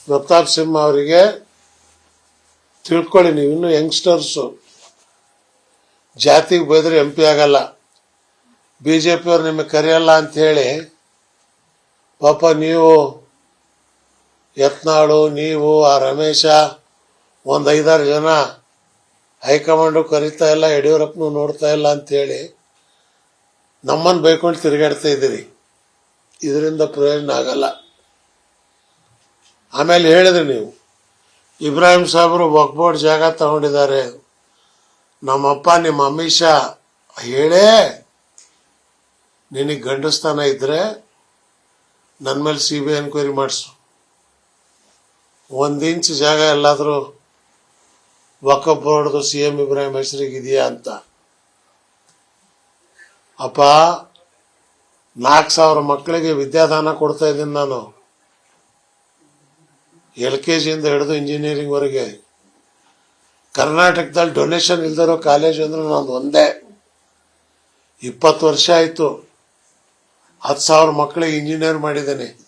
ಪ್ರತಾಪ್ ಸಿಂಹ ಅವರಿಗೆ ತಿಳ್ಕೊಳ್ಳಿ, ನೀವು ಇನ್ನೂ ಯಂಗ್ಸ್ಟರ್ಸು, ಜಾತಿಗೆ ಬೈದ್ರೆ MP ಆಗಲ್ಲ. BJP ಅವ್ರು ನಿಮಗೆ ಕರೆಯಲ್ಲ ಅಂತ ಹೇಳಿ ಪಾಪ ನೀವು ಯತ್ನಾಳು, ನೀವು ಆ ರಮೇಶ, ಒಂದು 5-6 ಜನ ಹೈಕಮಾಂಡು ಕರೀತಾ ಇಲ್ಲ, ಯಡಿಯೂರಪ್ಪನು ನೋಡ್ತಾ ಇಲ್ಲ ಅಂತೇಳಿ ನಮ್ಮನ್ನು ಬೈಕೊಂಡು ತಿರುಗಾಡ್ತಾ ಇದ್ದೀರಿ. ಇದರಿಂದ ಪ್ರಯೋಜನ ಆಗಲ್ಲ. ಆಮೇಲೆ ಹೇಳಿದ್ರಿ ನೀವು, ಇಬ್ರಾಹಿಂ ಸಾಹೇಬರು ವಕ್ಫ್ ಬೋರ್ಡ್ ಜಾಗ ತಗೊಂಡಿದ್ದಾರೆ. ನಮ್ಮಪ್ಪ ನಿಮ್ಮ ಅಮಿತ್ ಶಾ ಹೇಳೇ ನಿನಗೆ ಗಂಡಸ್ತಾನ ಇದ್ರೆ ನನ್ನ ಮೇಲೆ CBI ಎನ್ಕ್ವೈರಿ ಮಾಡಿಸು. 1 ಇಂಚ್ ಜಾಗ ಎಲ್ಲಾದರೂ ವಕ್ಫ್ ಬೋರ್ಡ್ದು CM ಇಬ್ರಾಹಿಂ ಹೆಸರಿಗೆ ಇದೆಯಾ ಅಂತ. ಅಪ್ಪ, 4,000 ಮಕ್ಕಳಿಗೆ ವಿದ್ಯಾದಾನ ಕೊಡ್ತಾ ಇದ್ದೀನಿ ನಾನು, LKG ಇಂದ ಹಿಡಿದು ಇಂಜಿನಿಯರಿಂಗ್ ವರೆಗೆ. ಕರ್ನಾಟಕದಲ್ಲಿ ಡೊನೇಷನ್ ಇಲ್ದಿರೋ ಕಾಲೇಜ್ ಅಂದ್ರೆ ನಂದು ಒಂದೇ. 20 ವರ್ಷ ಆಯಿತು, 10,000 ಮಕ್ಕಳಿಗೆ ಇಂಜಿನಿಯರ್ ಮಾಡಿದ್ದೇನೆ.